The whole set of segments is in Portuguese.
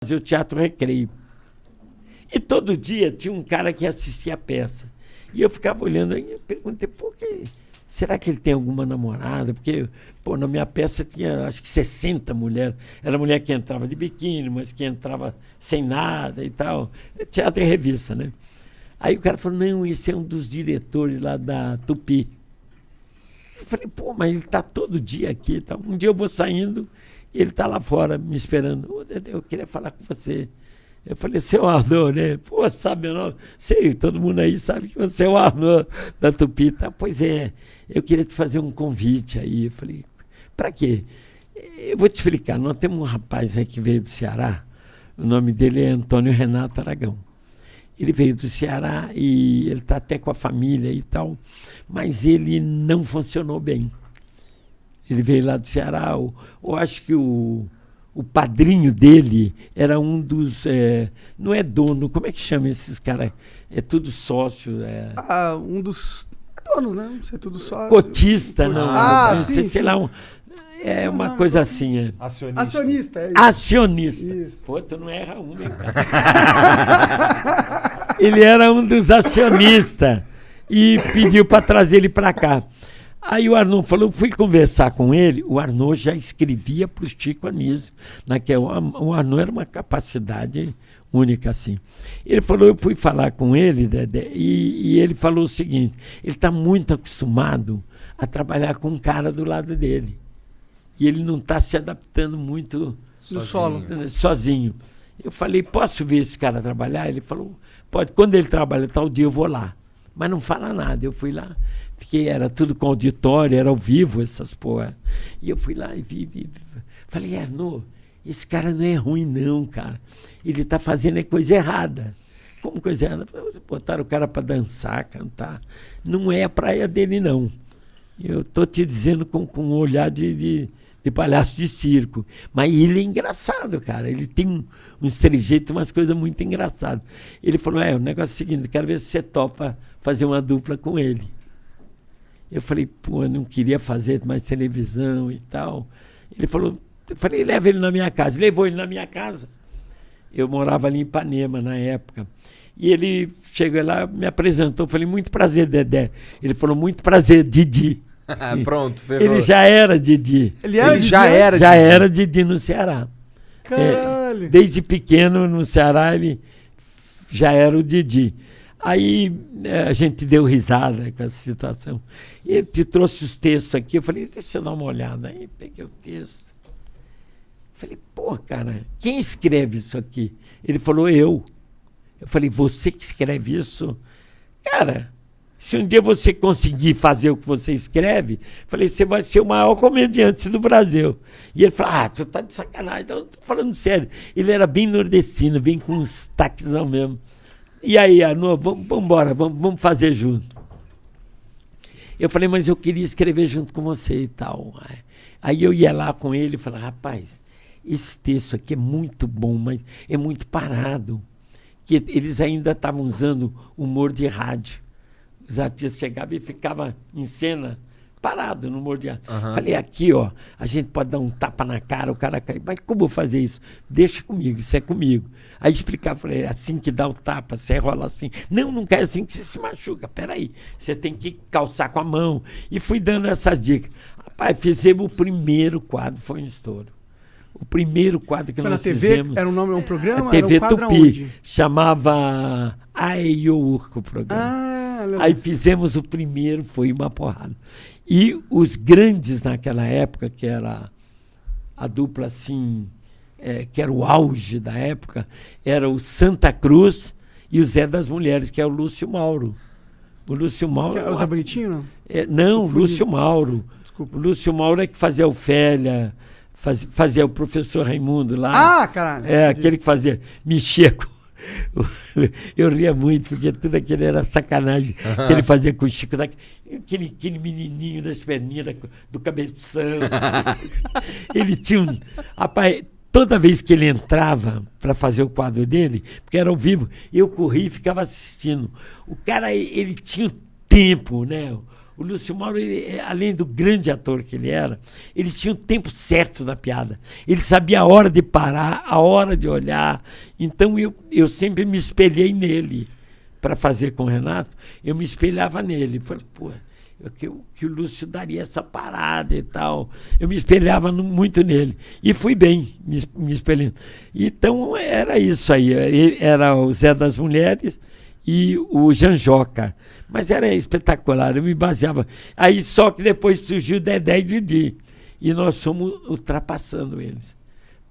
fazer o Teatro Recreio. E todo dia tinha um cara que assistia a peça. E eu ficava olhando aí, eu perguntei, por que... Será que ele tem alguma namorada? Porque, na minha peça tinha, acho que 60 mulheres. Era mulher que entrava de biquíni, mas que entrava sem nada e tal. Teatro e revista, né? Aí o cara falou, não, esse é um dos diretores lá da Tupi. Eu falei, mas ele está todo dia aqui e tal. Um dia eu vou saindo e ele está lá fora me esperando. Ô, Dedé, eu queria falar com você. Eu falei, seu Arnaud, né? Sabe meu nome? Sei, todo mundo aí sabe que você é o Arnaud da Tupi. Tá? Pois é, eu queria te fazer um convite aí. Eu falei, para quê? Eu vou te explicar. Nós temos um rapaz aí que veio do Ceará. O nome dele é Antônio Renato Aragão. Ele veio do Ceará e ele está até com a família e tal, mas ele não funcionou bem. Ele veio lá do Ceará. Eu acho que o padrinho dele era um dos... não é dono, como é que chama esses caras? É tudo sócio. Um dos donos, né? Não sei, tudo sócio. Cotista, não. Sim, sei lá, uma coisa assim. Acionista. Acionista. Isso. Pô, tu não erra um, hein, cara? Ele era um dos acionistas e pediu para trazer ele para cá. Aí o Arnaud falou, fui conversar com ele, o Arnaud já escrevia para o Chico Anísio. O Arnaud era uma capacidade única, assim. Ele falou, eu fui falar com ele, Dedé, e ele falou o seguinte, ele está muito acostumado a trabalhar com um cara do lado dele. E ele não está se adaptando muito sozinho. Eu falei, posso ver esse cara trabalhar? Ele falou, pode. Quando ele trabalha tal dia, eu vou lá. Mas não fala nada. Eu fui lá, era tudo com auditório, era ao vivo, essas porra. E eu fui lá e vi. Falei, Arnaud, esse cara não é ruim não, cara. Ele está fazendo coisa errada. Como coisa errada? Botaram o cara para dançar, cantar. Não é a praia dele, não. Eu estou te dizendo com um olhar de palhaço de circo. Mas ele é engraçado, cara. Ele tem uns trejeitos, umas coisas muito engraçadas. Ele falou, o negócio é o seguinte, quero ver se você topa fazer uma dupla com ele. Eu falei, eu não queria fazer mais televisão e tal. Ele falou, eu falei, leva ele na minha casa. Levou ele na minha casa. Eu morava ali em Ipanema na época. E ele chegou lá, me apresentou. Eu falei, muito prazer, Dedé. Ele falou, muito prazer, Didi. Pronto, ferrou. Ele já era Didi. Ele já era Didi no Ceará. Caralho. Desde pequeno no Ceará ele já era o Didi. Aí a gente deu risada com essa situação. E ele te trouxe os textos aqui. Eu falei, deixa eu dar uma olhada. Aí peguei o texto. Falei, cara, quem escreve isso aqui? Ele falou, eu. Eu falei, você que escreve isso? Cara, se um dia você conseguir fazer o que você escreve, falei, você vai ser o maior comediante do Brasil. E ele falou, você tá de sacanagem. Então, eu tô falando sério. Ele era bem nordestino, bem com uns taquezão mesmo. E aí, Arnaud, vamos embora, vamos fazer junto. Eu falei, mas eu queria escrever junto com você e tal. Aí eu ia lá com ele e falava, rapaz, esse texto aqui é muito bom, mas é muito parado. Que eles ainda estavam usando humor de rádio. Os artistas chegavam e ficavam em cena parado no humor de rádio. Uhum. Falei, aqui, a gente pode dar um tapa na cara, o cara cai. Mas como eu fazer isso? Deixa comigo, isso é comigo. Aí explicava, falei, assim que dá o tapa, você rola assim. Não cai assim que você se machuca. Peraí, você tem que calçar com a mão. E fui dando essas dicas. Rapaz, fizemos o primeiro quadro, foi um estouro. O primeiro quadro que nós fizemos... Era um nome, um programa? A TV era um Tupi. Onde? Chamava Aiurco o programa. Aí fizemos o primeiro, foi uma porrada. E os grandes naquela época, que era a dupla assim, que era o auge da época, era o Santa Cruz e o Zé das Mulheres, que é o Lúcio Mauro. O Lúcio Mauro... O Zé Bonitinho, não? Não, o Lúcio Mauro. Desculpa. O Lúcio Mauro é que fazia Ofélia... Fazia o professor Raimundo lá. Caralho. Aquele que fazia, mexia com... Eu ria muito, porque tudo aquilo era sacanagem que ele fazia com o Chico, aquele menininho das perninhas, do cabeção. Ele tinha um... Rapaz, toda vez que ele entrava para fazer o quadro dele, porque era ao vivo, eu corria e ficava assistindo. O cara, ele tinha o tempo, né? O Lúcio Mauro, além do grande ator que ele era, ele tinha o tempo certo da piada. Ele sabia a hora de parar, a hora de olhar. Então eu sempre me espelhei nele para fazer com o Renato. Eu me espelhava nele. Falei, pô, que o Lúcio daria essa parada e tal. Eu me espelhava muito nele. E fui bem me espelhando. Então era isso aí. Era o Zé das Mulheres e o Janjoca. Mas era espetacular, eu me baseava. Aí só que depois surgiu Dedé e Didi. E nós fomos ultrapassando eles.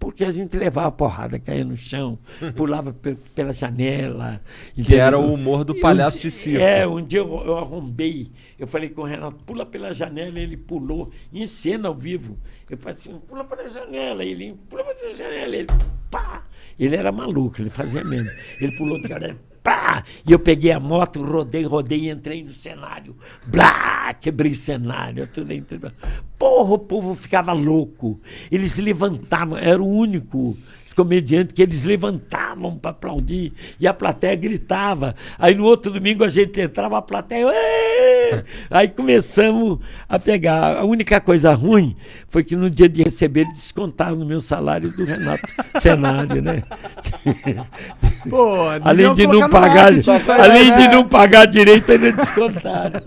Porque a gente levava porrada, caía no chão, pulava pela janela. Que entendeu? era o humor do palhaço de circo. Um dia eu arrombei, eu falei com o Renato, pula pela janela, ele pulou, em cena ao vivo. Eu falei assim, pula pela janela, ele pula pela janela, ele pá! Ele era maluco, ele fazia mesmo. Ele pulou de janela, pá! E eu peguei a moto, rodei e entrei no cenário. Blá! Quebrei o cenário, tudo entrei. Porra, o povo ficava louco. Eles se levantavam, era o único comediante que eles levantavam para aplaudir e a plateia gritava. Aí no outro domingo a gente entrava, a plateia... Êêê! Aí começamos a pegar. A única coisa ruim foi que no dia de receber eles descontaram no meu salário do Renato Cenário, né? Pô, além de deviam não colocar no pagar, marketing isso aí, além né? de não pagar direito, ainda descontaram.